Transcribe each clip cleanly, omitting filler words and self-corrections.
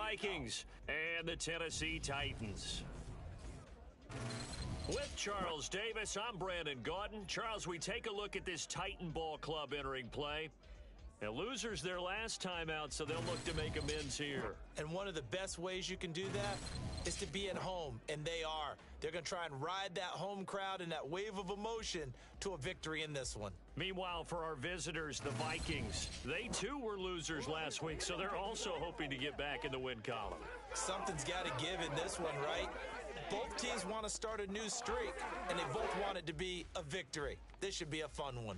Vikings and the Tennessee Titans. With Charles Davis, I'm Brandon Gaudin. Charles, we take a look at this Titan Ball Club entering play. And losers their last time out, so they'll look to make amends here. And one of the best ways you can do that is to be at home, and they are. They're going to try and ride that home crowd and that wave of emotion to a victory in this one. Meanwhile, for our visitors, the Vikings, they too were losers last week, so they're also hoping to get back in the win column. Something's got to give in this one, right? Both teams want to start a new streak, and they both want it to be a victory. This should be a fun one.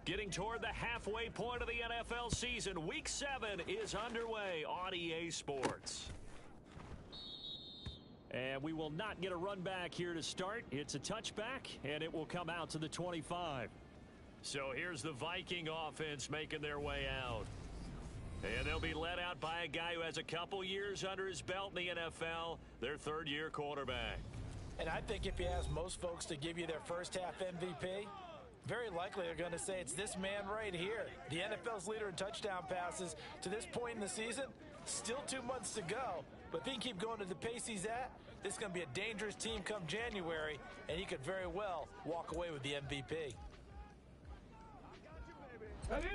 Getting toward the halfway point of the NFL season, Week 7 is underway on EA Sports. And we will not get a run back here to start. It's a touchback, and it will come out to the 25. So here's the Viking offense making their way out. And they'll be led out by a guy who has a couple years under his belt in the NFL, their third-year quarterback. And I think if you ask most folks to give you their first-half MVP, very likely they're going to say it's this man right here. The NFL's leader in touchdown passes to this point in the season. Still 2 months to go. But if he can keep going at the pace he's at, this is going to be a dangerous team come January, and he could very well walk away with the MVP. Ready?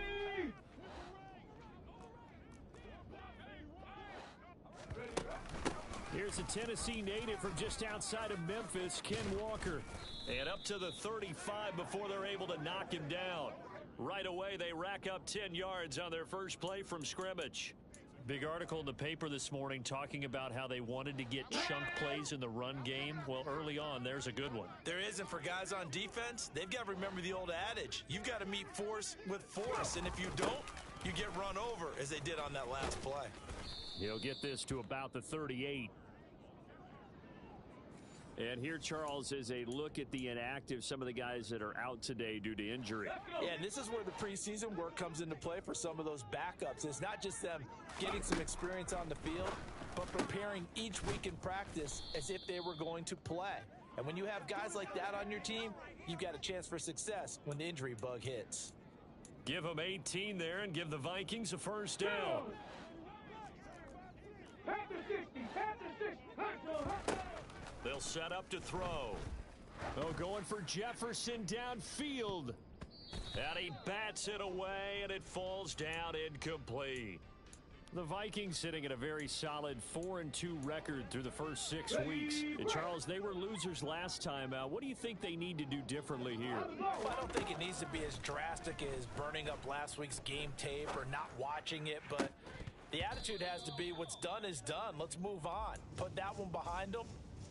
Here's a Tennessee native from just outside of Memphis, Ken Walker. And up to the 35 before they're able to knock him down. Right away, they rack up 10 yards on their first play from scrimmage. Big article in the paper this morning talking about how they wanted to get chunk plays in the run game. Well, early on, there's a good one. There is, and for guys on defense, they've got to remember the old adage. You've got to meet force with force, and if you don't, you get run over, as they did on that last play. He'll get this to about the 38. And here, Charles, is a look at the inactive, some of the guys that are out today due to injury. Yeah, and this is where the preseason work comes into play for some of those backups. It's not just them getting some experience on the field, but preparing each week in practice as if they were going to play. And when you have guys like that on your team, you've got a chance for success when the injury bug hits. Give them 18 there and give the Vikings a first down. They'll set up to throw. Oh, going for Jefferson downfield. And he bats it away, and it falls down incomplete. The Vikings sitting at a very solid 4-2 record through the first 6 weeks. And Charles, they were losers last time out. What do you think they need to do differently here? Well, I don't think it needs to be as drastic as burning up last week's game tape or not watching it, but the attitude has to be what's done is done. Let's move on. Put that one behind them,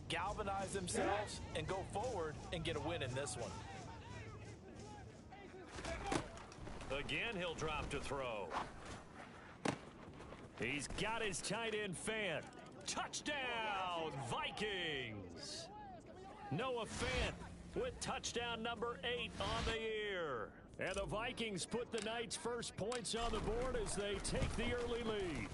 galvanize themselves, and go forward and get a win in this one. Again, he'll drop to throw. He's got his tight end fan. Touchdown, Vikings! Noah Fant with touchdown number 8 on the year. And the Vikings put the night's first points on the board as they take the early lead.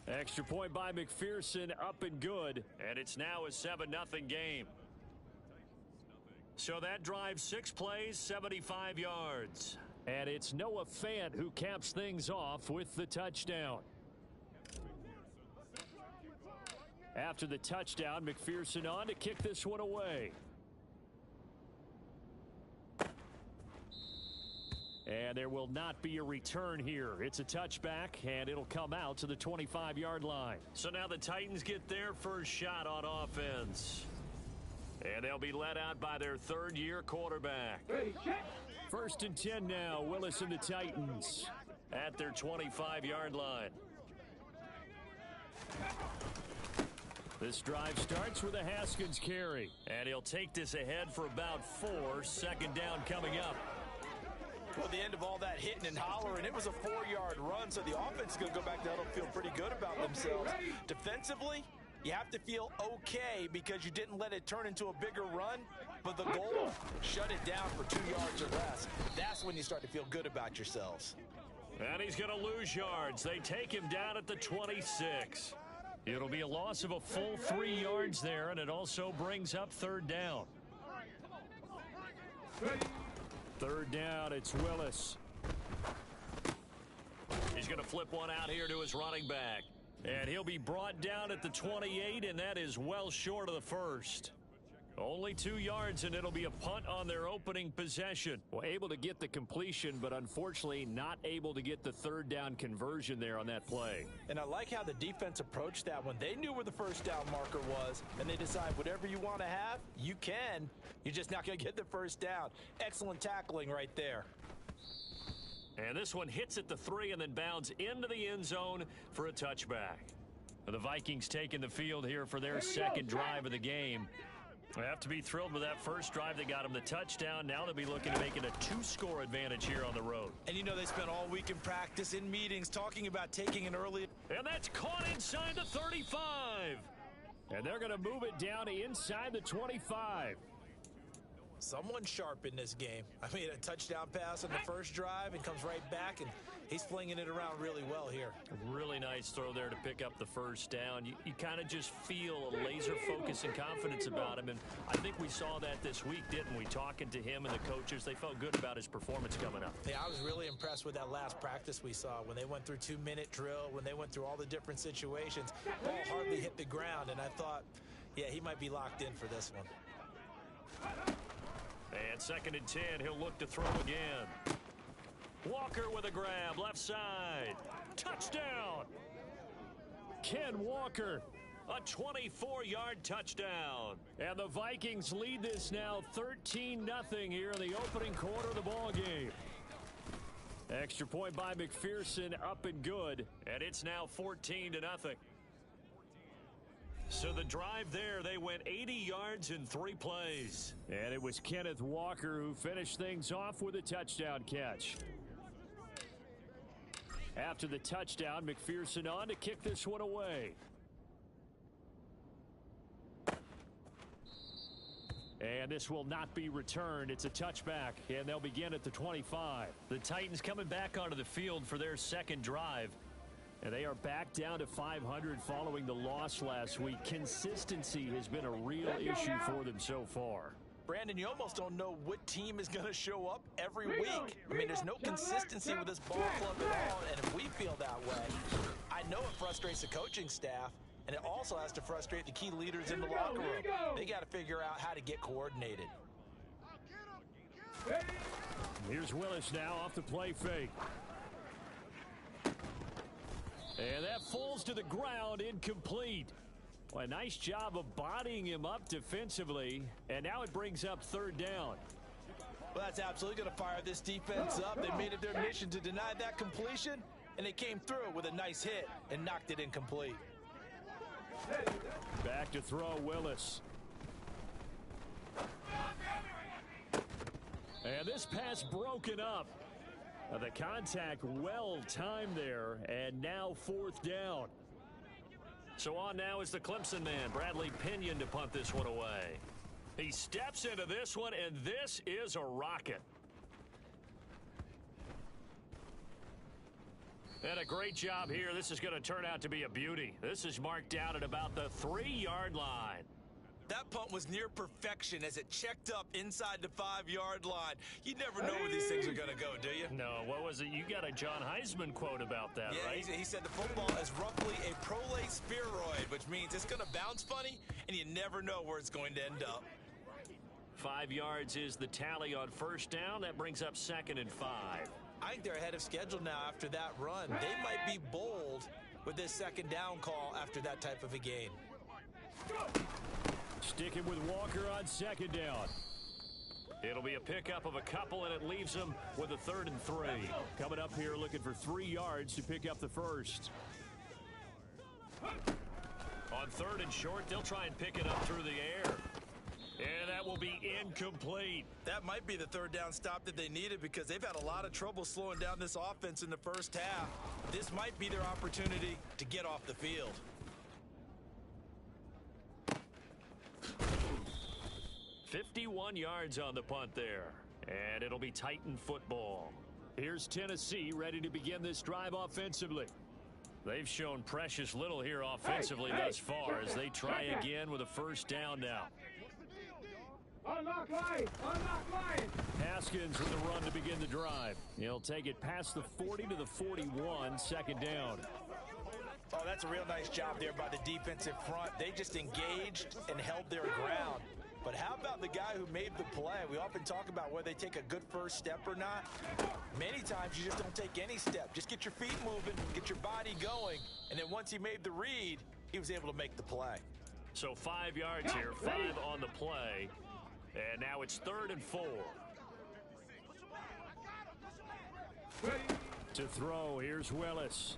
Extra point by McPherson, up and good. And it's now a 7-0 game. So that drives 6 plays, 75 yards. And it's Noah Fant who caps things off with the touchdown. After the touchdown, McPherson on to kick this one away. And there will not be a return here. It's a touchback, and it'll come out to the 25-yard line. So now the Titans get their first shot on offense. And they'll be led out by their third-year quarterback. First and 10 now, Willis and the Titans at their 25-yard line. This drive starts with a Haskins carry. And he'll take this ahead for about 4. Second down coming up. Well, the end of all that hitting and hollering, it was a 4-yard run, so the offense is going to go back there and feel pretty good about themselves. Defensively, you have to feel okay because you didn't let it turn into a bigger run, but the goal, shut it down for 2 yards or less. That's when you start to feel good about yourselves. And he's going to lose yards. They take him down at the 26. It'll be a loss of a full 3 yards there, and it also brings up third down. Third down, it's Willis. He's going to flip one out here to his running back. And he'll be brought down at the 28, and that is well short of the first. Only 2 yards, and it'll be a punt on their opening possession. Well, able to get the completion, but unfortunately not able to get the third down conversion there on that play. And I like how the defense approached that one. They knew where the first down marker was, and they decide whatever you want to have, you can. You're just not going to get the first down. Excellent tackling right there. And this one hits at the 3 and then bounds into the end zone for a touchback. The Vikings taking the field here for their second drive of the game. They have to be thrilled with that first drive that got them the touchdown. Now they'll be looking to make it a 2-score advantage here on the road. And you know they spent all week in practice, in meetings, talking about taking an early. And that's caught inside the 35. And they're going to move it down to inside the 25. Someone sharp in this game. I mean, a touchdown pass on the first drive and comes right back, and he's flinging it around really well here. Really nice throw there to pick up the first down. You kind of just feel a laser focus and confidence about him, and I think we saw that this week, didn't we? Talking to him and the coaches, they felt good about his performance coming up. Yeah, I was really impressed with that last practice we saw when they went through 2-minute drill, when they went through all the different situations. Ball hardly hit the ground, and I thought, yeah, he might be locked in for this one. And 2nd and 10, he'll look to throw again. Walker with a grab, left side. Touchdown! Ken Walker, a 24-yard touchdown. And the Vikings lead this now 13-0 here in the opening quarter of the ball game. Extra point by McPherson, up and good. And it's now 14-0. So the drive there, they went 80 yards in 3 plays. And it was Kenneth Walker who finished things off with a touchdown catch. After the touchdown, McPherson on to kick this one away. And this will not be returned. It's a touchback, and they'll begin at the 25. The Titans coming back onto the field for their second drive. And they are back down to 500 following the loss last week. Consistency has been a real issue for them so far. Brandon, you almost don't know what team is going to show up every week. I mean, there's no consistency with this ball club at all, and if we feel that way, I know it frustrates the coaching staff, and it also has to frustrate the key leaders in the locker room. They got to figure out how to get coordinated. Here's Willis now off the play fake. And that falls to the ground, incomplete. Well, a nice job of bodying him up defensively, and now it brings up third down. Well, that's absolutely going to fire this defense up. They made it their mission to deny that completion, and they came through with a nice hit and knocked it incomplete. Back to throw, Willis. And this pass broken up. The contact well timed there, and now 4th down. So on now is the Clemson man, Bradley Pinion, to punt this one away. He steps into this one, and this is a rocket. And a great job here. This is going to turn out to be a beauty. This is marked down at about the 3-yard line. That punt was near perfection as it checked up inside the 5-yard line. You never know where these things are going to go, do you? No, what was it? You got a John Heisman quote about that, yeah, right? He said the football is roughly a prolate spheroid, which means it's going to bounce funny, and you never know where it's going to end up. 5 yards is the tally on first down. That brings up 2nd and 5. I think they're ahead of schedule now after that run. They might be bold with this 2nd down call after that type of a gain. Sticking with Walker on 2nd down. It'll be a pickup of a couple, and it leaves them with a 3rd and 3. Coming up here looking for 3 yards to pick up the first. On 3rd and short, they'll try and pick it up through the air. And that will be incomplete. That might be the 3rd down stop that they needed because they've had a lot of trouble slowing down this offense in the first half. This might be their opportunity to get off the field. 51 yards on the punt there. And it'll be Titan football. Here's Tennessee ready to begin this drive offensively. They've shown precious little here offensively thus far as they try again with a first down now. Unlock line! Unlock line! Haskins with the run to begin the drive. He'll take it past the 40 to the 41, second down. Oh, that's a real nice job there by the defensive front. They just engaged and held their ground. But how about the guy who made the play? We often talk about whether they take a good first step or not. Many times you just don't take any step. Just get your feet moving, get your body going, and then once he made the read, he was able to make the play. So 5 yards here, 5 on the play. And now it's 3rd and 4. To throw, here's Willis.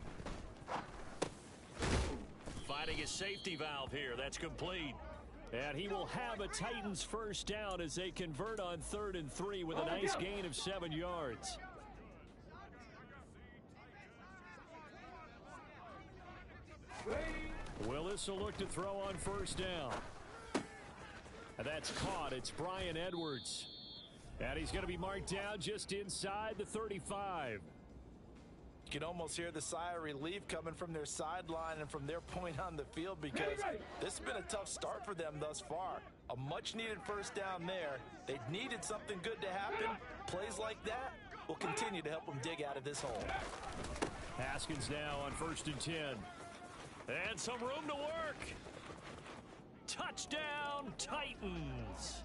Finding his safety valve here, that's complete. And he will have a Titans first down as they convert on 3rd and 3 with a nice gain of 7 yards. Willis will look to throw on first down. And that's caught. It's Brian Edwards. And he's going to be marked down just inside the 35. You can almost hear the sigh of relief coming from their sideline and from their point on the field because this has been a tough start for them thus far. A much-needed first down there. They needed something good to happen. Plays like that will continue to help them dig out of this hole. Haskins now on 1st and 10. And some room to work. Touchdown, Titans.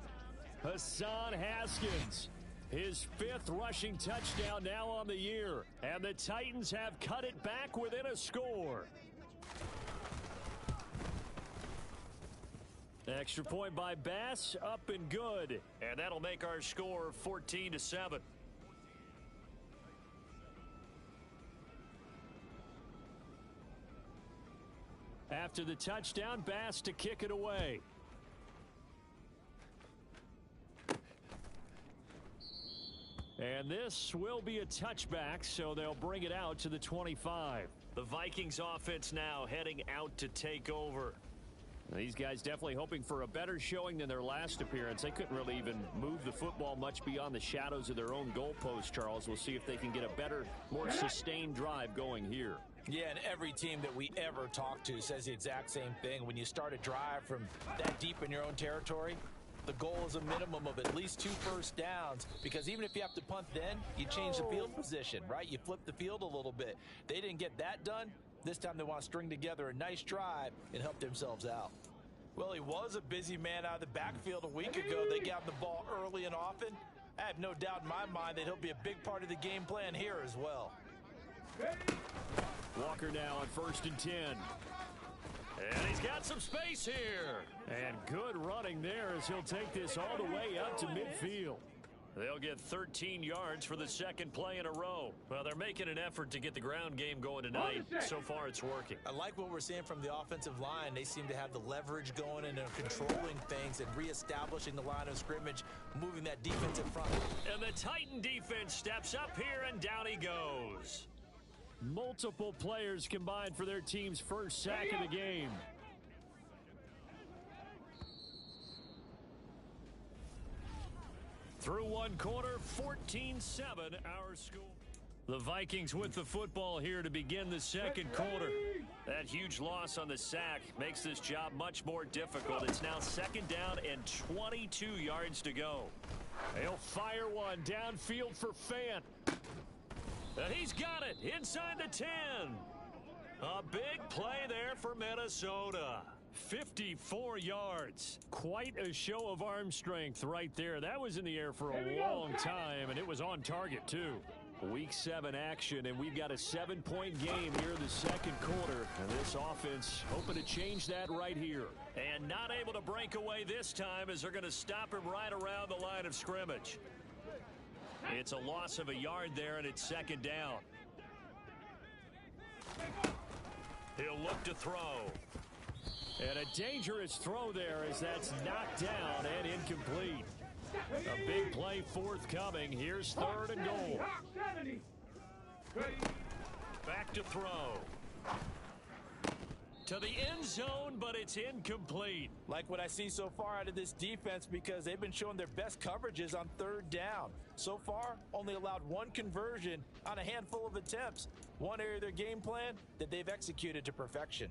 Hassan Haskins. His 5th rushing touchdown now on the year. And the Titans have cut it back within a score. Extra point by Bass, up and good. And that'll make our score 14-7. After the touchdown, Bass to kick it away. And this will be a touchback, so they'll bring it out to the 25. The Vikings offense now heading out to take over. These guys definitely hoping for a better showing than their last appearance. They couldn't really even move the football much beyond the shadows of their own goalpost, Charles. We'll see if they can get a better, more sustained drive going here. Yeah, and every team that we ever talk to says the exact same thing. When you start a drive from that deep in your own territory, the goal is a minimum of at least 2 first downs, because even if you have to punt then, you change the field position, right? You flip the field a little bit. They didn't get that done. This time they want to string together a nice drive and help themselves out. Well, he was a busy man out of the backfield a week ago. They got him the ball early and often. I have no doubt in my mind that he'll be a big part of the game plan here as well. Walker now on 1st and 10. And he's got some space here. And good running there as he'll take this all the way up to midfield. They'll get 13 yards for the 2nd play in a row. Well, they're making an effort to get the ground game going tonight. So far, it's working. I like what we're seeing from the offensive line. They seem to have the leverage going and they're controlling things and reestablishing the line of scrimmage, moving that defensive front. And the Titan defense steps up here, and down he goes. Multiple players combined for their team's first sack of the game. Through one quarter, 14-7 our score. The Vikings with the football here to begin the 2nd quarter. That huge loss on the sack makes this job much more difficult. It's now 2nd down and 22 yards to go. He'll fire one downfield for Fant. He's got it inside the 10. A big play there for Minnesota. 54 yards. Quite a show of arm strength right there. That was in the air for a long time, and it was on target, too. Week 7 action, and we've got a 7-point game here in the 2nd quarter. And this offense hoping to change that right here. And not able to break away this time as they're going to stop him right around the line of scrimmage. It's a loss of a yard there, and it's 2nd down. He'll look to throw. And a dangerous throw there as that's knocked down and incomplete. A big play forthcoming. Here's 3rd and goal. Back to throw. To the end zone, but it's incomplete. Like what I see so far out of this defense because they've been showing their best coverages on third down. So far, only allowed one conversion on a handful of attempts. One area of their game plan that they've executed to perfection.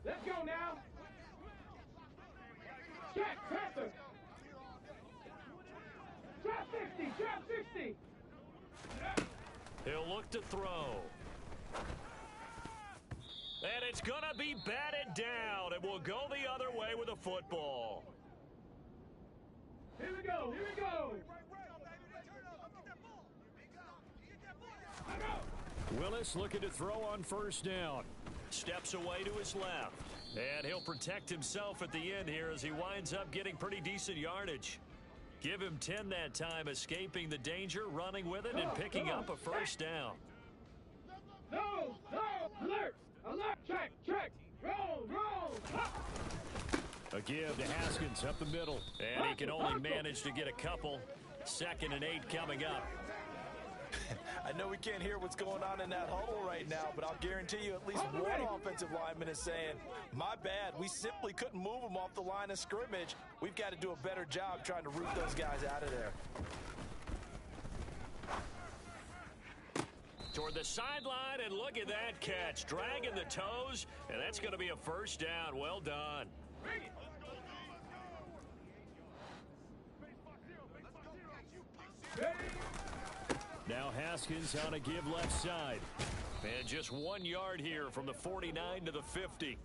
Let's go now. Check, Panther. Drop 60, drop 60. He'll look to throw. And it's going to be batted down. It will go the other way with a football. Here we go, here we go. Willis looking to throw on first down. Steps away to his left. And he'll protect himself at the end here as he winds up getting pretty decent yardage. Give him 10 that time, escaping the danger, running with it, and picking up a first down. No, alert, alert, check, roll, up. A give to Haskins up the middle, and he can only manage to get a couple. 2nd and 8 coming up. I know we can't hear what's going on in that huddle right now, but I'll guarantee you at least one offensive lineman is saying, my bad, we simply couldn't move them off the line of scrimmage. We've got to do a better job trying to root those guys out of there. Toward the sideline, and look at that catch. Dragging the toes, and that's going to be a first down. Well done. Now Haskins on a give left side. And just 1 yard here from the 49 to the 50.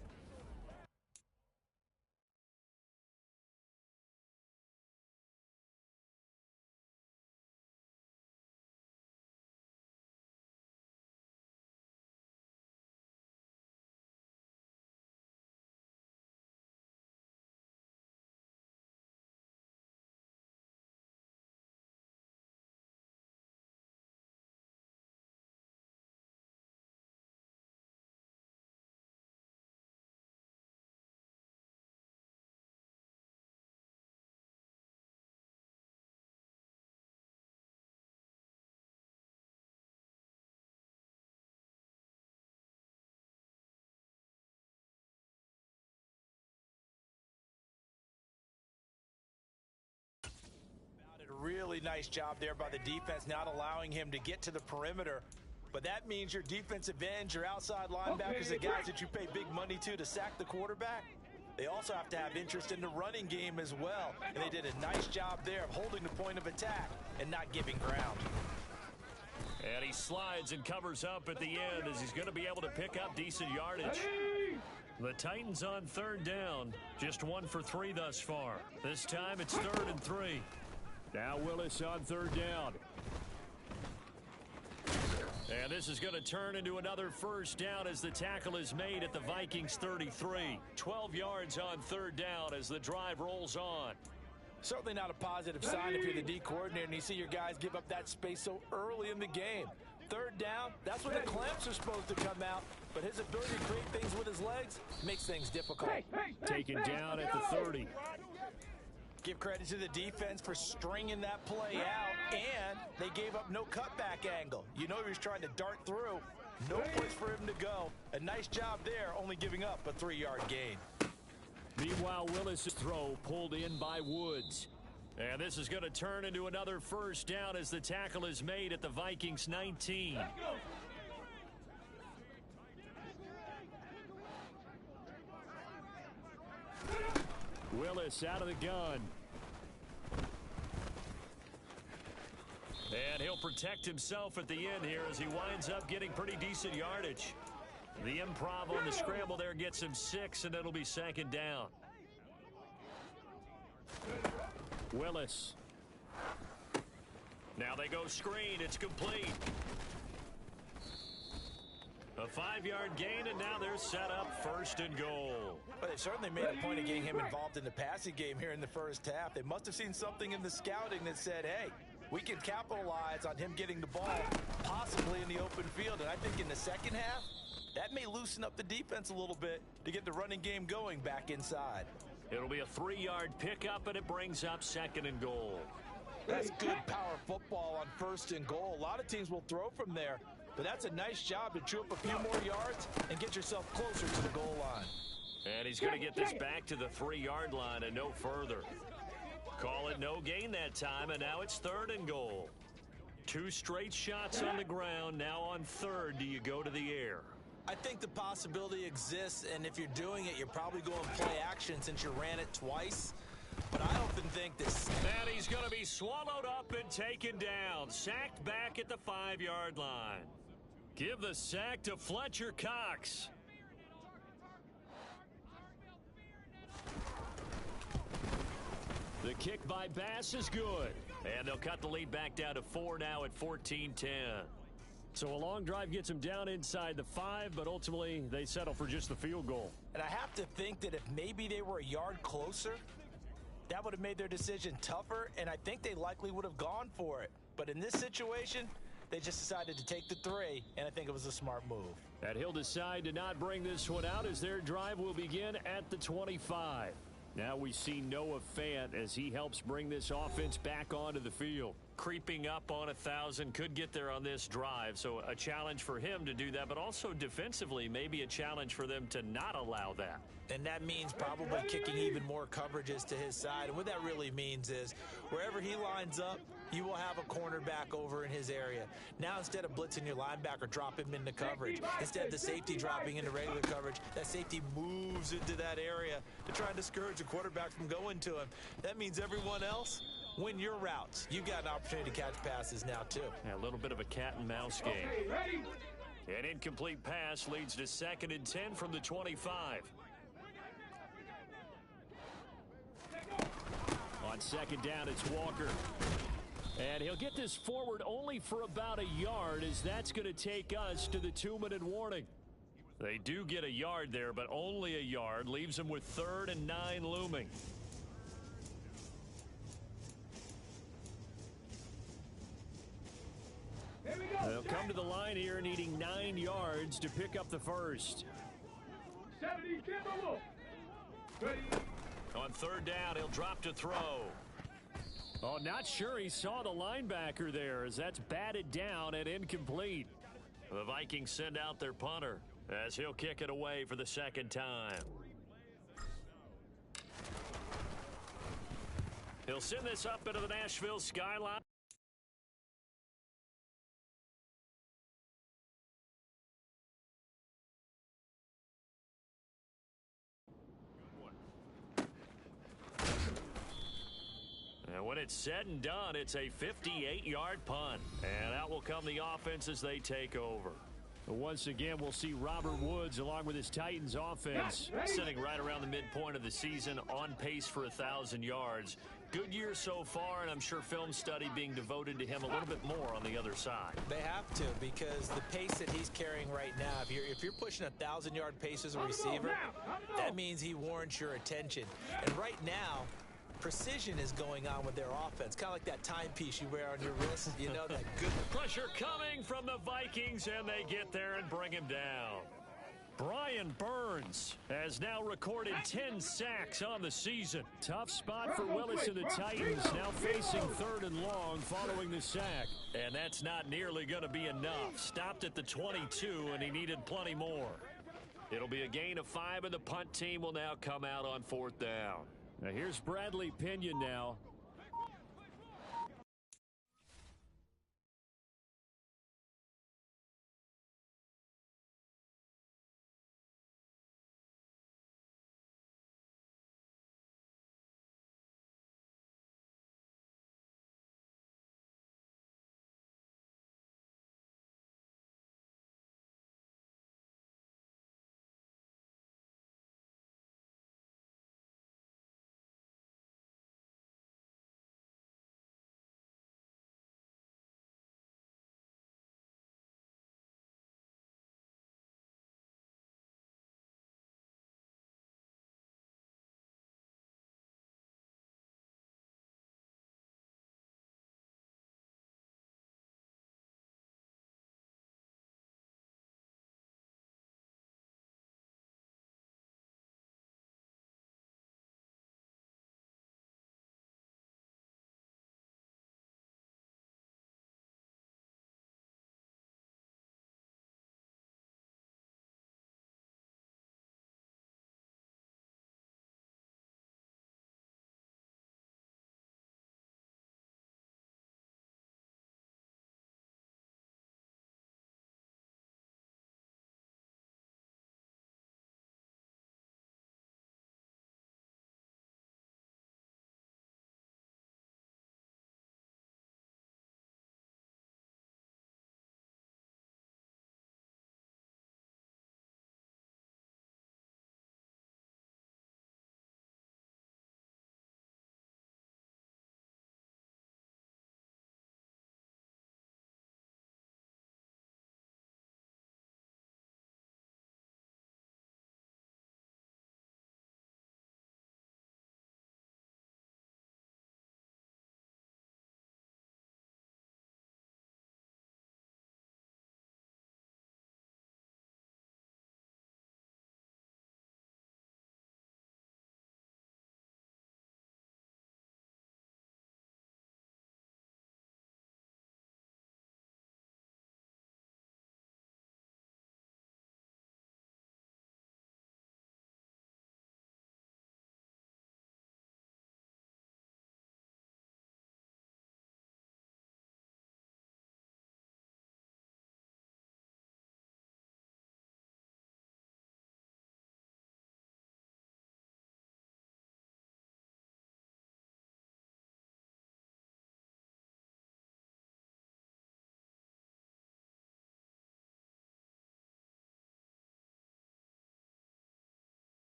Really nice job there by the defense, not allowing him to get to the perimeter. But that means your defensive ends, your outside linebackers, the guys that you pay big money to sack the quarterback, they also have to have interest in the running game as well. And they did a nice job there of holding the point of attack and not giving ground. And he slides and covers up at the end as he's going to be able to pick up decent yardage. The Titans on 3rd down, just 1 for 3 thus far. This time it's 3rd and 3. Now Willis on 3rd down. And this is going to turn into another first down as the tackle is made at the Vikings 33. 12 yards on 3rd down as the drive rolls on. Certainly not a positive sign if you're the D coordinator and you see your guys give up that space so early in the game. 3rd down, that's when the clamps are supposed to come out. But his ability to create things with his legs makes things difficult. Taken down at the 30. Give credit to the defense for stringing that play out, and they gave up no cutback angle. You know he was trying to dart through. No place for him to go. A nice job there, only giving up a 3-yard gain. Meanwhile, Willis' throw pulled in by Woods. And this is going to turn into another first down as the tackle is made at the Vikings 19. Willis out of the gun. And he'll protect himself at the end here as he winds up getting pretty decent yardage. The improv on the scramble there gets him 6, and it'll be 2nd down. Willis. Now they go screen. It's complete. A 5-yard gain, and now they're set up 1st and goal. But they certainly made a point of getting him involved in the passing game here in the first half. They must have seen something in the scouting that said, hey, we can capitalize on him getting the ball possibly in the open field. And I think in the second half, that may loosen up the defense a little bit to get the running game going back inside. It'll be a 3-yard pickup, and it brings up 2nd and goal. That's good power football on 1st and goal. A lot of teams will throw from there. But that's a nice job to chew up a few more yards and get yourself closer to the goal line. And he's going to get this back to the 3-yard line and no further. Call it no gain that time, and now it's 3rd and goal. 2 straight shots on the ground. Now on 3rd, do you go to the air? I think the possibility exists, and if you're doing it, you're probably going play action since you ran it twice. But I often think this. And he's going to be swallowed up and taken down. Sacked back at the 5-yard line. Give the sack to Fletcher Cox. The kick by Bass is good. And they'll cut the lead back down to 4 now at 14-10. So a long drive gets them down inside the 5, but ultimately they settle for just the field goal. And I have to think that if maybe they were a yard closer, that would have made their decision tougher, and I think they likely would have gone for it. But in this situation, they just decided to take the 3, and I think it was a smart move. And he'll decide to not bring this one out as their drive will begin at the 25. Now we see Noah Fant as he helps bring this offense back onto the field. Creeping up on 1,000, could get there on this drive, so a challenge for him to do that, but also defensively maybe a challenge for them to not allow that. And that means probably kicking even more coverages to his side. And what that really means is wherever he lines up, you will have a cornerback over in his area. Now instead of blitzing your linebacker, drop him into coverage. Instead of the safety dropping into regular coverage, that safety moves into that area to try and discourage the quarterback from going to him. That means everyone else, win your routes. You've got an opportunity to catch passes now too. Yeah, a little bit of a cat and mouse game. An incomplete pass leads to 2nd and 10 from the 25. On 2nd down, it's Walker. And he'll get this forward only for about a yard, as that's going to take us to the 2-minute warning. They do get a yard there, but only a yard. Leaves them with 3rd and 9 looming. They'll come to the line here needing 9 yards to pick up the first. 70, ready. On 3rd down, he'll drop to throw. Oh, not sure he saw the linebacker there, as that's batted down and incomplete. The Vikings send out their punter as he'll kick it away for the 2nd time. He'll send this up into the Nashville skyline. And when it's said and done, it's a 58-yard punt. And out will come the offense as they take over. Once again, we'll see Robert Woods along with his Titans offense sitting right around the midpoint of the season, on pace for 1,000 yards. Good year so far, and I'm sure film study being devoted to him a little bit more on the other side. They have to, because the pace that he's carrying right now, if you're pushing 1,000-yard pace as a receiver, that means he warrants your attention. And right now, precision is going on with their offense, kind of like that timepiece you wear on your wrist. You know, that good pressure coming from the Vikings, and they get there and bring him down. Brian Burns has now recorded 10 sacks on the season. Tough spot for Willis and the Titans, now facing 3rd and long following the sack. And that's not nearly going to be enough. Stopped at the 22, and he needed plenty more. It'll be a gain of 5, and the punt team will now come out on 4th down. Now here's Bradley Pinion now.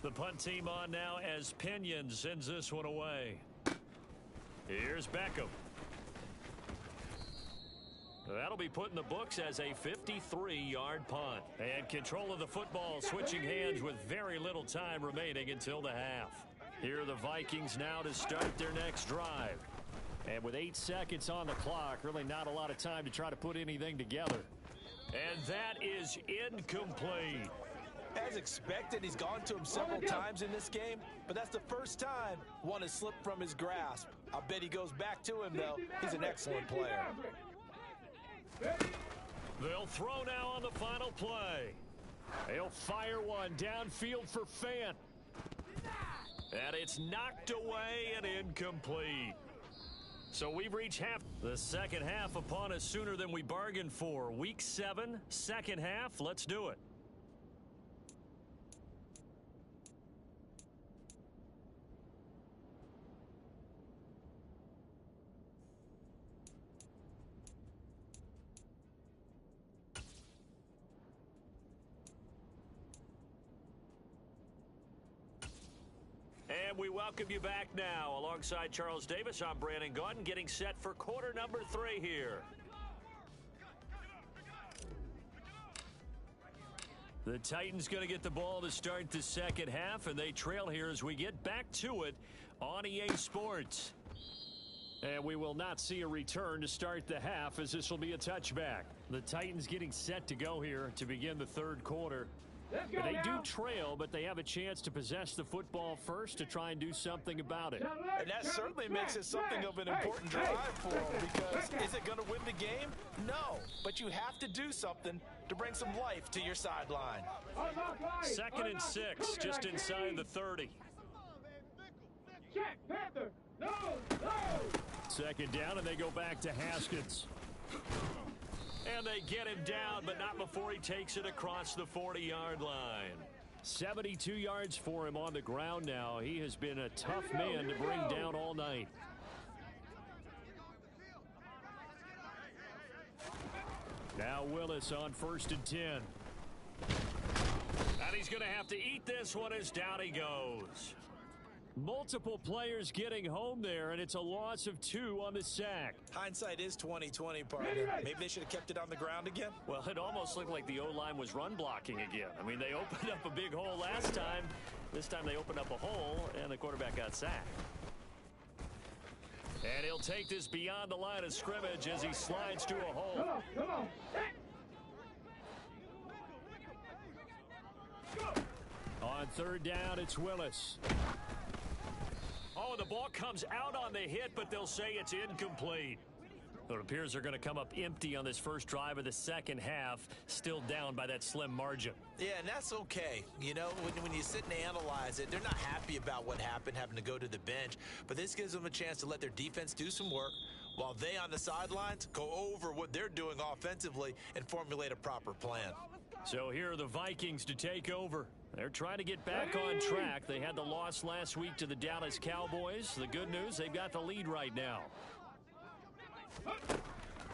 The punt team on now as Pinion sends this one away. Here's Beckham. That'll be put in the books as a 53-yard punt. And control of the football switching hands with very little time remaining until the half. Here are the Vikings now to start their next drive. And with 8 seconds on the clock, really not a lot of time to try to put anything together. And that is incomplete. As expected, he's gone to him several times in this game, but that's the first time one has slipped from his grasp. I bet he goes back to him, though. He's an excellent player. They'll throw now on the final play. They'll fire one downfield for Fant. And it's knocked away and incomplete. So we've reached half. The second half upon us sooner than we bargained for. Week 7, second half. Let's do it. And we welcome you back now. Alongside Charles Davis, I'm Brandon Gaudin, getting set for quarter number 3 here. The Titans going to get the ball to start the second half, and they trail here as we get back to it on EA Sports. And we will not see a return to start the half, as this will be a touchback. The Titans getting set to go here to begin the third quarter. They do trail, but they have a chance to possess the football first to try and do something about it. And that certainly makes it something of an important drive for them, because is it going to win the game? No, but you have to do something to bring some life to your sideline. 2nd and 6, just inside the 30. Second down, and they go back to Haskins. And they get him down, but not before he takes it across the 40-yard line. 72 yards for him on the ground now. He has been a tough man to bring down all night. Now Willis on 1st and 10. And he's going to have to eat this one as down he goes. Multiple players getting home there, and it's a loss of 2 on the sack. Hindsight is 20/20, partner. Maybe they should have kept it on the ground again. Well, it almost looked like the O-line was run blocking again. I mean, they opened up a big hole last time. This time they opened up a hole, and the quarterback got sacked. And he'll take this beyond the line of scrimmage as he slides to a hole. Come on. On 3rd down, it's Willis. Oh, the ball comes out on the hit, but they'll say it's incomplete. It appears they're going to come up empty on this first drive of the second half, still down by that slim margin. Yeah, and that's okay. You know, when you sit and analyze it, they're not happy about what happened, having to go to the bench. But this gives them a chance to let their defense do some work while they on the sidelines go over what they're doing offensively and formulate a proper plan. So here are the Vikings to take over. They're trying to get back on track. They had the loss last week to the Dallas Cowboys. The good news, they've got the lead right now.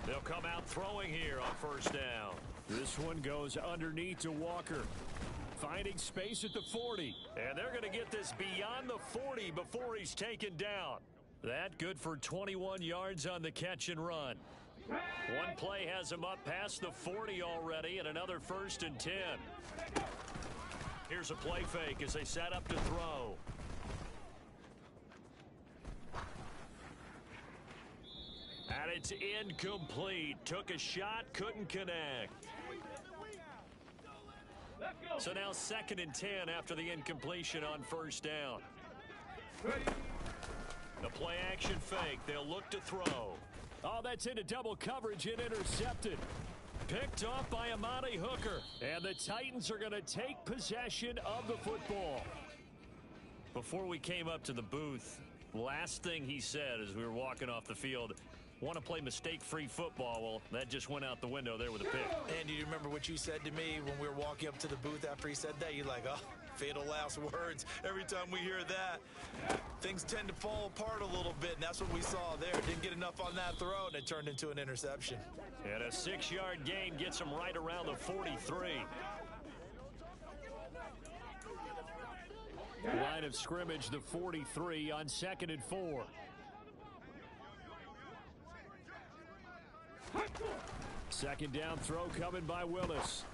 They'll come out throwing here on 1st down. This one goes underneath to Walker. Finding space at the 40. And they're going to get this beyond the 40 before he's taken down. That good for 21 yards on the catch and run. One play has him up past the 40 already, and another 1st and 10. Here's a play fake as they set up to throw. And it's incomplete. Took a shot, couldn't connect. So now 2nd and 10 after the incompletion on 1st down. The play action fake. They'll look to throw. Oh, that's into double coverage and intercepted. Picked off by Amani Hooker. And the Titans are going to take possession of the football. Before we came up to the booth, last thing he said as we were walking off the field, want to play mistake-free football. Well, that just went out the window there with a pick. And do you remember what you said to me when we were walking up to the booth after he said that? You're like, oh, fatal last words. Every time we hear that, things tend to fall apart a little bit, and that's what we saw there. Didn't get enough on that throw, and it turned into an interception. And a 6-yard gain gets him right around the 43. Line of scrimmage, the 43 on 2nd and 4. Second down throw coming by Willis.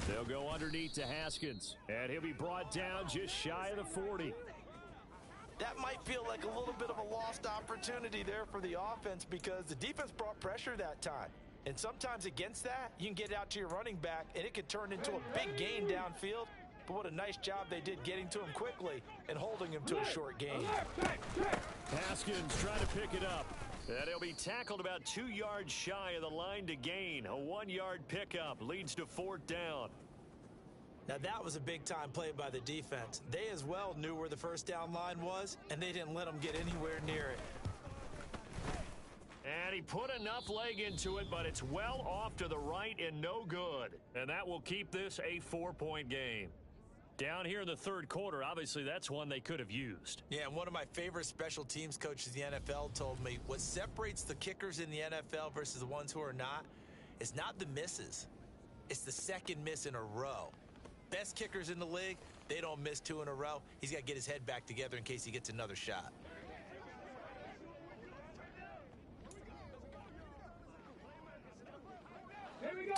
They'll go underneath to Haskins, and he'll be brought down just shy of the 40. That might feel like a little bit of a lost opportunity there for the offense because the defense brought pressure that time. And sometimes against that, you can get it out to your running back, and it could turn into a big gain downfield. But what a nice job they did getting to him quickly and holding him to a short gain. Haskins trying to pick it up. And he'll be tackled about 2 yards shy of the line to gain. A 1-yard pickup leads to 4th down. Now that was a big-time play by the defense. They as well knew where the first down line was, and they didn't let them get anywhere near it. And he put enough leg into it, but it's well off to the right and no good. And that will keep this a 4-point game. Down here in the third quarter, obviously that's one they could have used. Yeah, and one of my favorite special teams coaches in the NFL told me what separates the kickers in the NFL versus the ones who are not is not the misses. It's the second miss in a row. Best kickers in the league, they don't miss 2 in a row. He's got to get his head back together in case he gets another shot.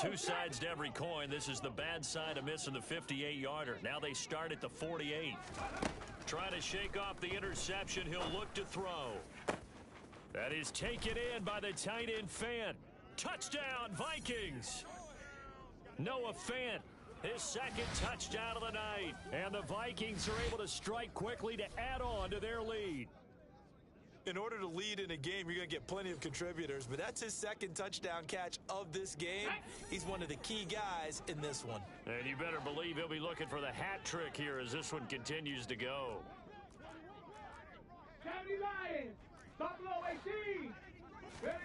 Two sides to every coin. This is the bad side of missing the 58-yarder. Now they start at the 48. Trying to shake off the interception. He'll look to throw. That is taken in by the tight end Fant. Touchdown, Vikings. Noah Fant, his second touchdown of the night. And the Vikings are able to strike quickly to add on to their lead. In order to lead in a game, you're going to get plenty of contributors, but that's his second touchdown catch of this game. He's one of the key guys in this one. And you better believe he'll be looking for the hat trick here as this one continues to go. County Lions, Buffalo 18. Ready?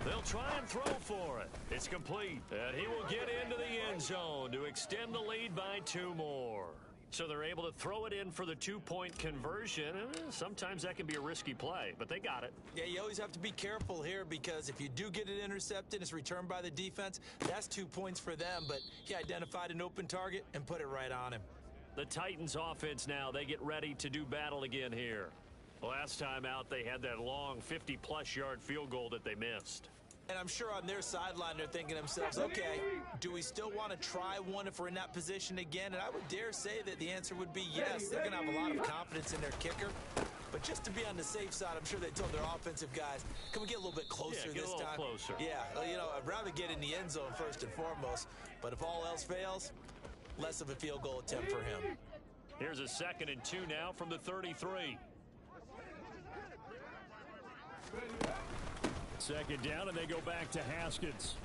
They'll try and throw for it. It's complete. And he will get into the end zone to extend the lead by 2 more. So they're able to throw it in for the 2-point conversion. Sometimes that can be a risky play, but they got it. Yeah, you always have to be careful here because if you do get it intercepted, it's returned by the defense. That's 2 points for them, but he identified an open target and put it right on him. The Titans offense now, they get ready to do battle again here. Last time out, they had that long 50-plus yard field goal that they missed. And I'm sure on their sideline they're thinking to themselves, okay, do we still want to try one if we're in that position again? And I would dare say that the answer would be yes. They're going to have a lot of confidence in their kicker. But just to be on the safe side, I'm sure they told their offensive guys, can we get a little bit closer this time? Closer. Yeah, you know, I'd rather get in the end zone first and foremost. But if all else fails, less of a field goal attempt for him. Here's a 2nd and 2 now from the 33. Second down, and they go back to Haskins.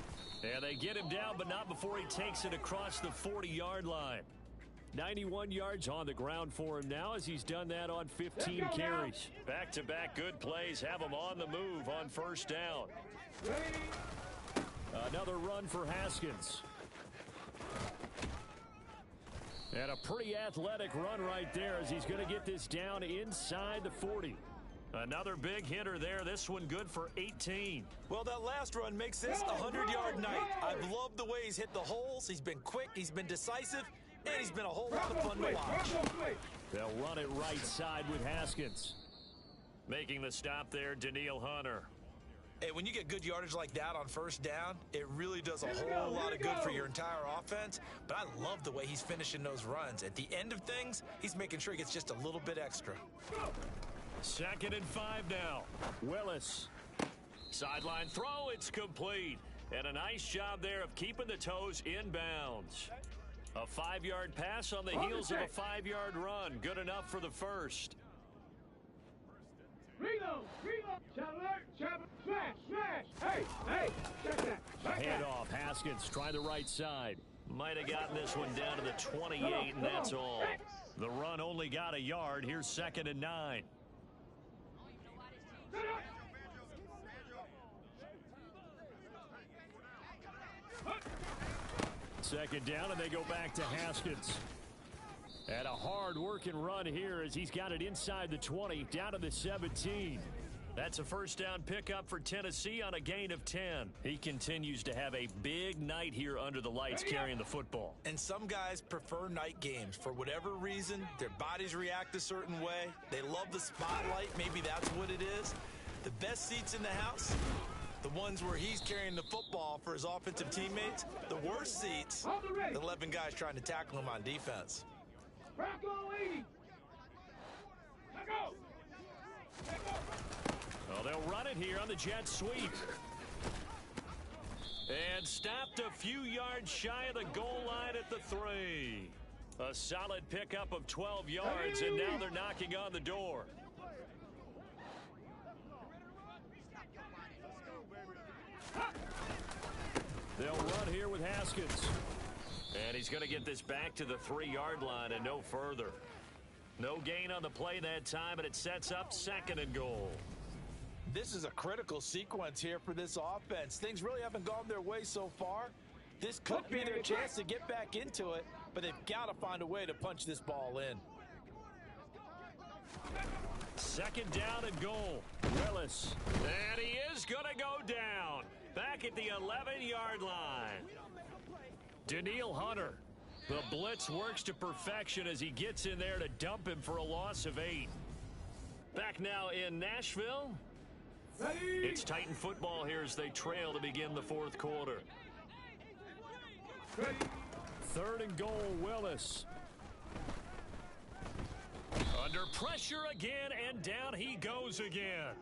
And they get him down, but not before he takes it across the 40-yard line. 91 yards on the ground for him now as he's done that on 15 carries. Back-to-back good plays have him on the move on first down. Another run for Haskins. And a pretty athletic run right there as he's going to get this down inside the 40. Another big hitter there. This one good for 18. Well, that last run makes this a 100-yard night. I've loved the way he's hit the holes. He's been quick, he's been decisive, and he's been a whole lot of fun to watch. They'll run it right side with Haskins. Making the stop there, Danielle Hunter. Hey, when you get good yardage like that on first down, it really does a whole lot of good for your entire offense. But I love the way he's finishing those runs. At the end of things, he's making sure he gets just a little bit extra. 2nd and 5 now. Willis. Sideline throw, it's complete. And a nice job there of keeping the toes inbounds. A 5-yard pass on the heels of a 5-yard run. Good enough for the first. Reload, Chandler, smash. Hey, check that. Handoff, Haskins trying the right side. Might have gotten this one down to the 28, and that's all. The run only got a yard. Here's 2nd and 9. Second down, and they go back to Haskins. And a hard-working run here as he's got it inside the 20, down to the 17. That's a first down pickup for Tennessee on a gain of 10. He continues to have a big night here under the lights carrying the football. And some guys prefer night games. For whatever reason, their bodies react a certain way. They love the spotlight. Maybe that's what it is. The best seats in the house, the ones where he's carrying the football for his offensive teammates. The worst seats, the 11 guys trying to tackle him on defense. Well, they'll run it here on the jet sweep. And stopped a few yards shy of the goal line at the 3. A solid pickup of 12 yards, and now they're knocking on the door. They'll run here with Haskins. And he's going to get this back to the 3-yard line and no further. No gain on the play that time, and it sets up 2nd and goal. This is a critical sequence here for this offense. Things really haven't gone their way so far. This could be their chance to get back into it, but they've got to find a way to punch this ball in. 2nd down and goal. Willis. And he is going to go down. Back at the 11-yard line. Daniil Hunter. The blitz works to perfection as he gets in there to dump him for a loss of 8. Back now in Nashville. It's Titan football here as they trail to begin the 4th quarter. 3rd and goal, Willis. Under pressure again, and down he goes again.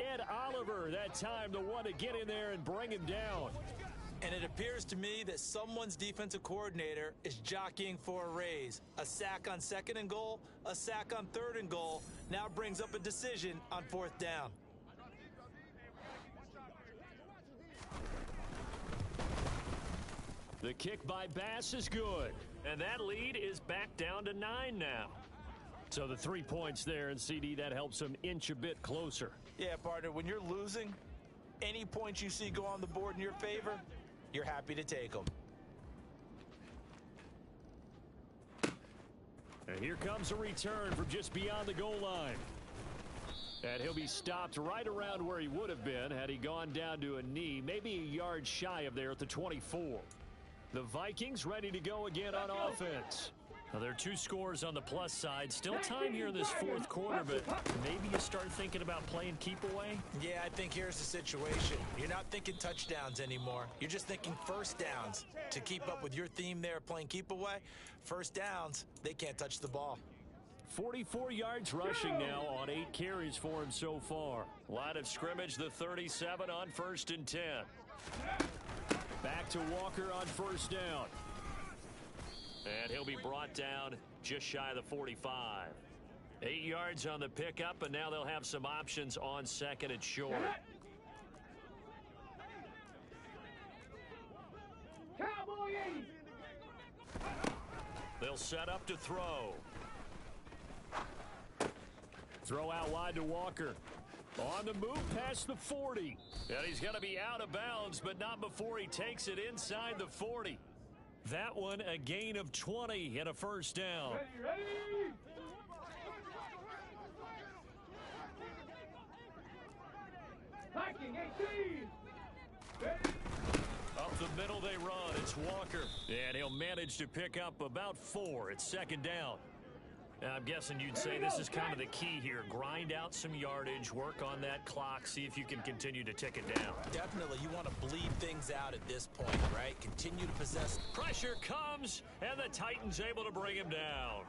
Ed Oliver, that time the one to get in there and bring him down. And it appears to me that someone's defensive coordinator is jockeying for a raise. A sack on 2nd and goal, a sack on 3rd and goal, now brings up a decision on 4th down. The kick by Bass is good, and that lead is back down to 9 now. So the 3 points there, and CD, that helps them inch a bit closer. Yeah, partner, when you're losing, any points you see go on the board in your favor, you're happy to take them. And here comes a return from just beyond the goal line. And he'll be stopped right around where he would have been had he gone down to a knee, maybe a yard shy of there at the 24. The Vikings ready to go again on offense. Now, there are 2 scores on the plus side. Still time here in this 4th quarter, but maybe you start thinking about playing keep away? Yeah, I think here's the situation. You're not thinking touchdowns anymore. You're just thinking first downs. To keep up with your theme there, playing keep away, first downs, they can't touch the ball. 44 yards rushing now on 8 carries for him so far. Line of scrimmage, the 37 on 1st and 10. Back to Walker on 1st down. And he'll be brought down just shy of the 45. 8 yards on the pickup, and now they'll have some options on 2nd and short. They'll set up to throw. Throw out wide to Walker. On the move past the 40. And he's going to be out of bounds, but not before he takes it inside the 40. That one a gain of 20 and a first down. Ready. Viking 18. Ready. Up the middle they run. It's Walker. And he'll manage to pick up about 4. It's 2nd down. I'm guessing you'd say this is kind of the key here. Grind out some yardage, work on that clock, see if you can continue to tick it down. Definitely, you want to bleed things out at this point, right? Continue to possess. Pressure comes, and the Titans able to bring him down.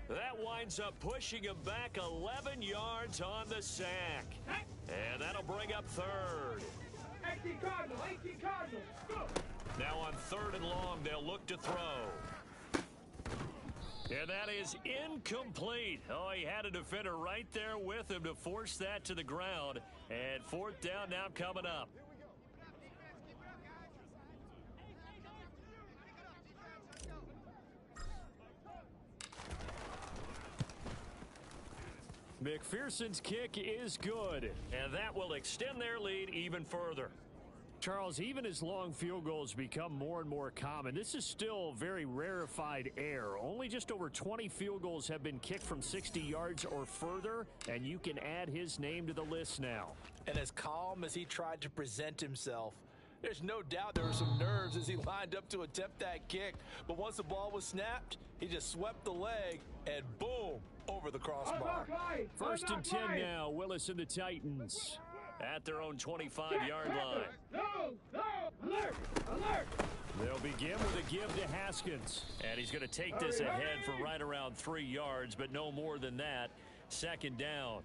That winds up pushing him back 11 yards on the sack. And that'll bring up 3rd. 18 Cardinals, 18 Cardinals. Go. Now on 3rd and long, they'll look to throw. And that is incomplete. Oh, he had a defender right there with him to force that to the ground. And 4th down now coming up. McPherson's kick is good, and that will extend their lead even further. Charles, even as long field goals become more and more common, this is still very rarefied air. Only just over 20 field goals have been kicked from 60 yards or further, and you can add his name to the list now. And as calm as he tried to present himself, there's no doubt there were some nerves as he lined up to attempt that kick. But once the ball was snapped, he just swept the leg and boom, over the crossbar. First and 10 now, Willis and the Titans at their own 25-yard line. No, alert, alert. They'll begin with a give to Haskins. And he's going to take this ahead for right around 3 yards, but no more than that. Second down.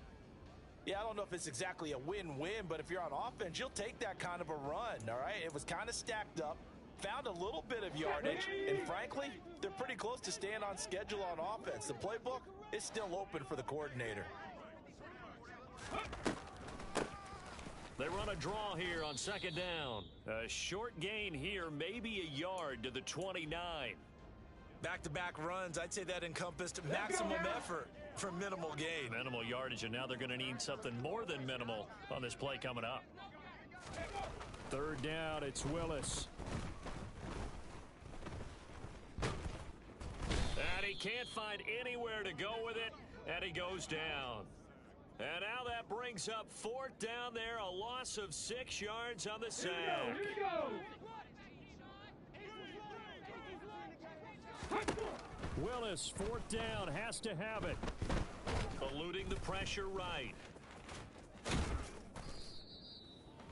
Yeah, I don't know if it's exactly a win-win, but if you're on offense, you'll take that kind of a run, all right? It was kind of stacked up, found a little bit of yardage, and frankly, they're pretty close to staying on schedule on offense. The playbook is still open for the coordinator. They run a draw here on second down. A short gain here, maybe a yard to the 29. Back-to-back runs, I'd say that encompassed maximum effort for minimal gain. Minimal yardage, and now they're going to need something more than minimal on this play coming up. Third down, it's Willis. And he can't find anywhere to go with it, and he goes down. And now that brings up fourth down there, a loss of 6 yards on the sack. Here we go. Willis, fourth down, has to have it. Eluding the pressure right.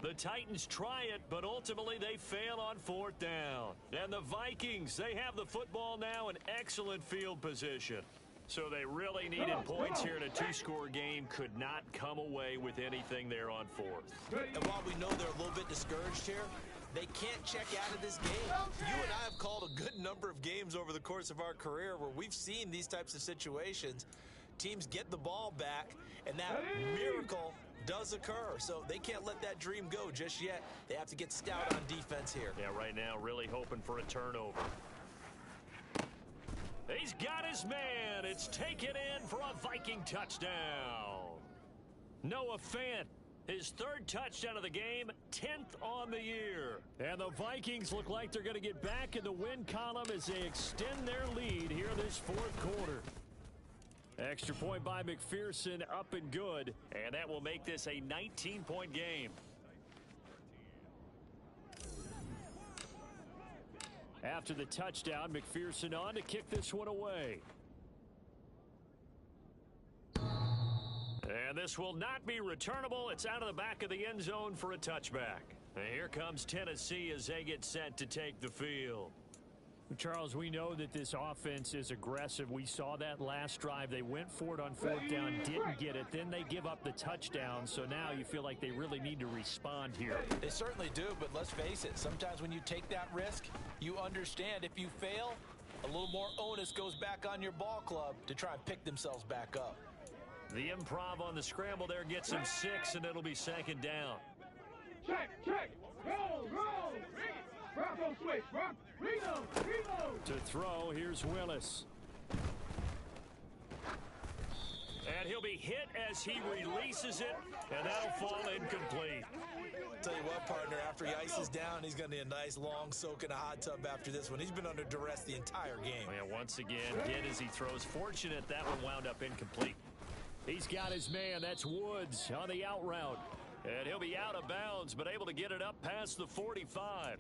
The Titans try it, but ultimately they fail on fourth down. And the Vikings, they have the football now in excellent field position. So they really needed points here in a two-score game. Could not come away with anything there on fourth. And while we know they're a little bit discouraged here, they can't check out of this game. You and I have called a good number of games over the course of our career where we've seen these types of situations. Teams get the ball back, and that miracle does occur. So they can't let that dream go just yet. They have to get stout on defense here. Yeah, right now really hoping for a turnover. He's got his man. It's taken in for a Viking touchdown. Noah Fant, his third touchdown of the game, 10th on the year. And the Vikings look like they're going to get back in the win column as they extend their lead here this fourth quarter. Extra point by McPherson, up and good. And that will make this a 19-point game. After the touchdown, McPherson on to kick this one away. And this will not be returnable. It's out of the back of the end zone for a touchback. And here comes Tennessee as they get set to take the field. Charles, we know that this offense is aggressive. We saw that last drive. They went for it on fourth down, didn't get it. Then they give up the touchdown. So now you feel like they really need to respond here. They certainly do, but let's face it. Sometimes when you take that risk, you understand if you fail, a little more onus goes back on your ball club to try and pick themselves back up. The improv on the scramble there gets him 6, and it'll be second down. Check, roll. Bronco switch, reload. To throw, here's Willis. And he'll be hit as he releases it, and that'll fall incomplete. Tell you what, partner, after he ices down, he's going to need a nice long soak in a hot tub after this one. He's been under duress the entire game. And once again, hit as he throws. Fortunate that one wound up incomplete. He's got his man. That's Woods on the out route. And he'll be out of bounds, but able to get it up past the 45.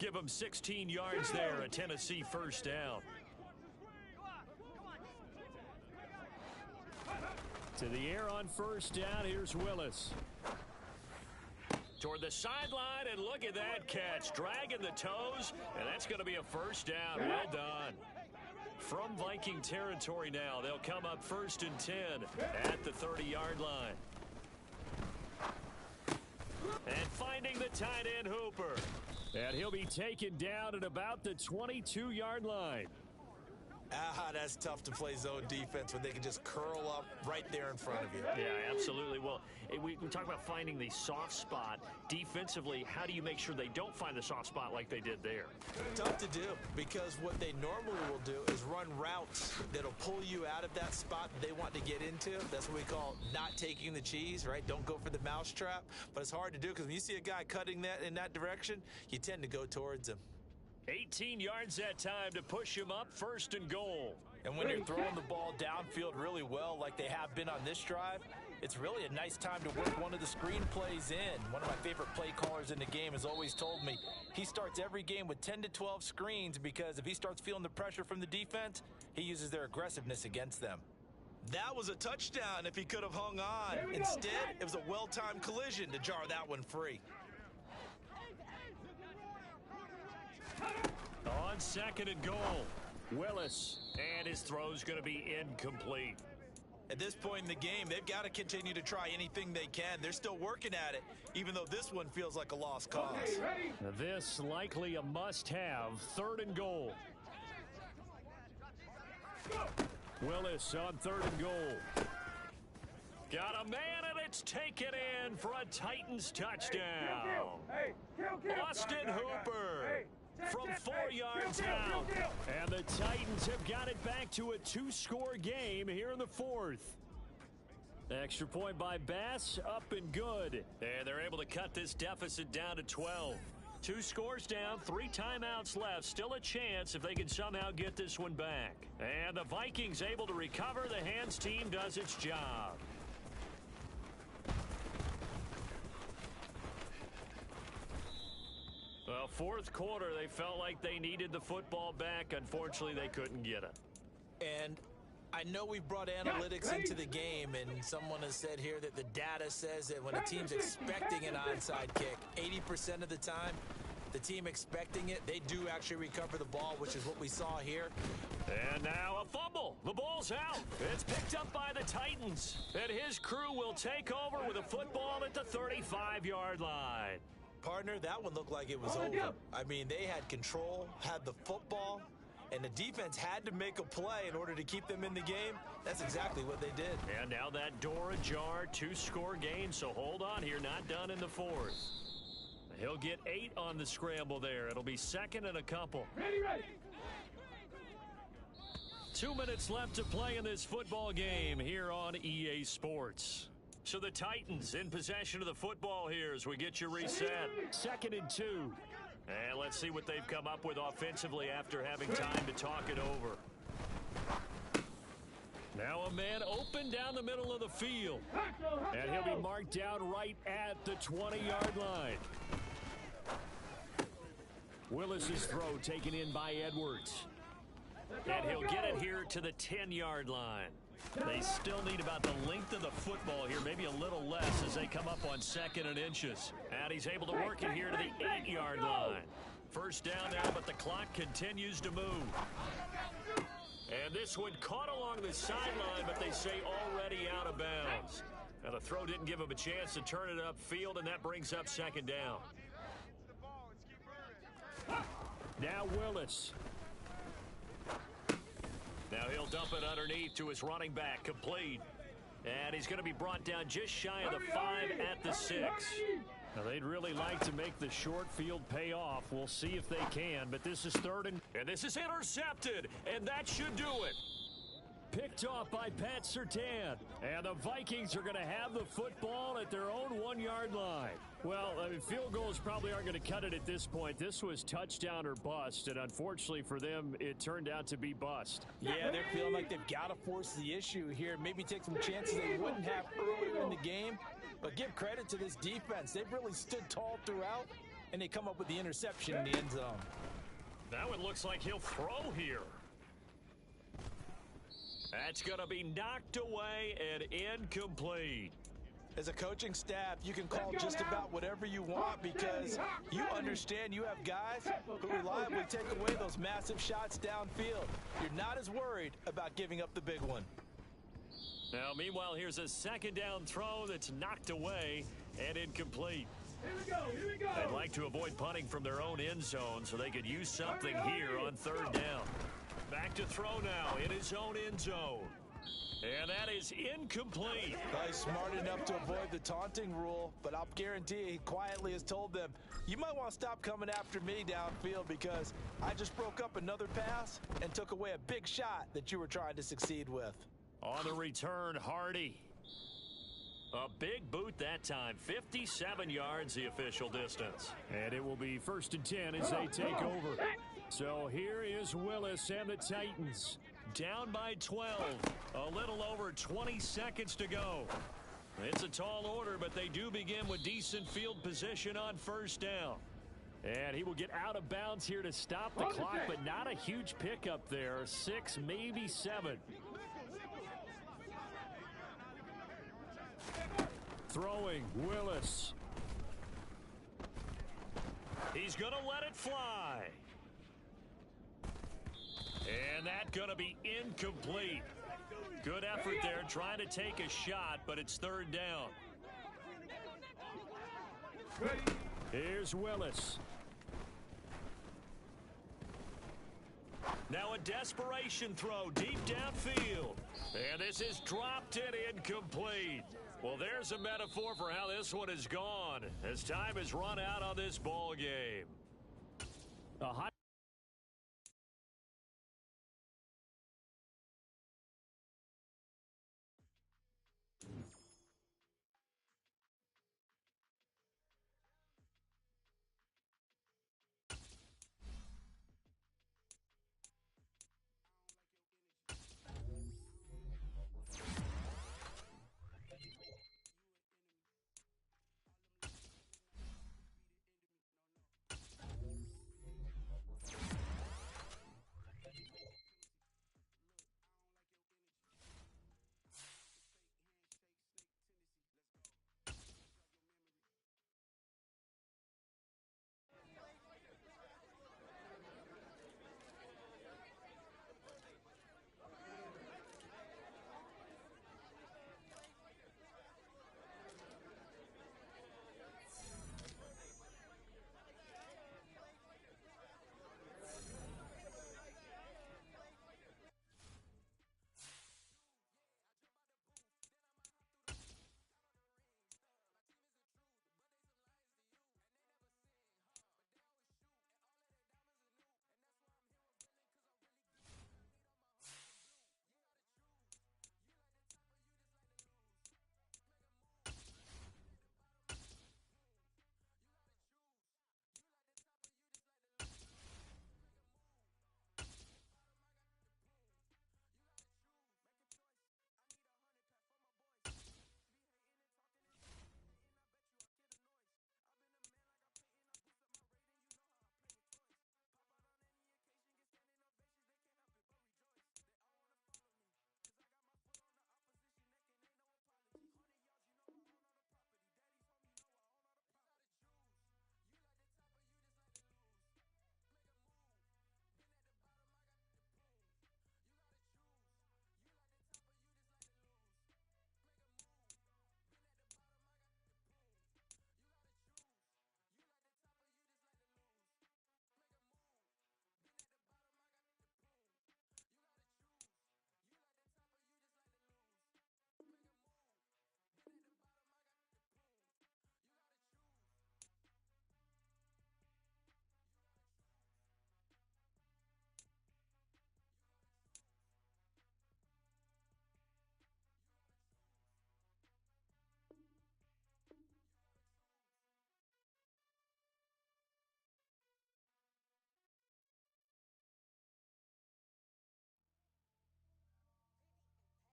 Give him 16 yards there, a Tennessee first down. To the air on first down, here's Willis. Toward the sideline, and look at that catch. Dragging the toes, and that's going to be a first down. Well done. From Viking territory now, they'll come up first and 10 at the 30-yard line. And finding the tight end Hooper. And he'll be taken down at about the 22-yard line. That's tough to play zone defense when they can just curl up right there in front of you. Yeah, absolutely. Well, we talk about finding the soft spot. Defensively, how do you make sure they don't find the soft spot like they did there? Tough to do, because what they normally will do is run routes that'll pull you out of that spot they want to get into. That's what we call not taking the cheese, right? Don't go for the mousetrap. But it's hard to do because when you see a guy cutting that in that direction, you tend to go towards him. 18 yards that time to push him up, 1st and goal. And when you're throwing the ball downfield really well like they have been on this drive, it's really a nice time to work one of the screen plays in. One of my favorite play callers in the game has always told me he starts every game with 10 to 12 screens because if he starts feeling the pressure from the defense, he uses their aggressiveness against them. That was a touchdown if he could have hung on. Instead, it was a well-timed collision to jar that one free. On 2nd and goal, Willis, and his throw's going to be incomplete. At this point in the game, they've got to continue to try anything they can. They're still working at it, even though this one feels like a lost cause. This likely a must-have, 3rd and goal. Willis on 3rd and goal. Got a man, and it's taken in for a Titans touchdown. Austin Hooper from 4 yards out. And the Titans have got it back to a 2-score game here in the 4th. Extra point by Bass, up and good. And they're able to cut this deficit down to 12. 2 scores down, 3 timeouts left. Still a chance if they can somehow get this one back. And the Vikings able to recover. The Hands team does its job. Well, 4th quarter, they felt like they needed the football back. Unfortunately, they couldn't get it. And I know we've brought analytics into the game, and someone has said here that the data says that when a team's expecting an onside kick, 80% of the time, the team expecting it, they do actually recover the ball, which is what we saw here. And now a fumble. The ball's out. It's picked up by the Titans. And his crew will take over with a football at the 35-yard line. Partner, that one looked like it was over. I mean, they had control, had the football, and the defense had to make a play in order to keep them in the game. That's exactly what they did. And now that door ajar, 2-score game, so hold on here, not done in the 4th. He'll get 8 on the scramble there. It'll be 2nd and a couple. Ready. 2 minutes left to play in this football game here on EA Sports. So the Titans in possession of the football here as we get you reset. 2nd and 2. And let's see what they've come up with offensively after having time to talk it over. Now a man open down the middle of the field. And he'll be marked down right at the 20-yard line. Willis's throw taken in by Edwards. And he'll get it here to the 10-yard line. They still need about the length of the football here, maybe a little less as they come up on 2nd and inches. And he's able to work it here to the 8-yard line. First down now, but the clock continues to move. And this one caught along the sideline, but they say already out of bounds. Now the throw didn't give him a chance to turn it upfield, and that brings up 2nd down. Now Willis. Now he'll dump it underneath to his running back, complete. And he's going to be brought down just shy of the 5 at the 6. Now they'd really like to make the short field pay off. We'll see if they can, but this is 3rd and this is intercepted, and that should do it. Picked off by Pat Surtain. And the Vikings are going to have the football at their own 1-yard line. Well, I mean, field goals probably aren't going to cut it at this point. This was touchdown or bust, and unfortunately for them, it turned out to be bust. Yeah, they're feeling like they've got to force the issue here. Maybe take some chances they wouldn't have earlier in the game. But give credit to this defense. They've really stood tall throughout, and they come up with the interception in the end zone. That one looks like he'll throw here. That's going to be knocked away and incomplete. As a coaching staff, you can call just about whatever you want because you understand you have guys who reliably take away those massive shots downfield. You're not as worried about giving up the big one. Now, meanwhile, here's a 2nd down throw that's knocked away and incomplete. Here we go. They'd like to avoid punting from their own end zone so they could use something here on 3rd down. Back to throw now in his own end zone. And that is incomplete. Well, he's smart enough to avoid the taunting rule, but I'll guarantee he quietly has told them, you might want to stop coming after me downfield because I just broke up another pass and took away a big shot that you were trying to succeed with. On the return, Hardy. A big boot that time. 57 yards the official distance. And it will be 1st and 10 as they take over. So here is Willis and the Titans. Down by 12. A little over 20 seconds to go. It's a tall order, but they do begin with decent field position on 1st down. And he will get out of bounds here to stop the clock, but not a huge pickup there. 6, maybe 7. Throwing, Willis. He's going to let it fly. And that's going to be incomplete. Good effort there trying to take a shot, but it's 3rd down. Here's Willis. Now a desperation throw deep downfield. And this is dropped and incomplete. Well, there's a metaphor for how this one has gone as time has run out on this ball game.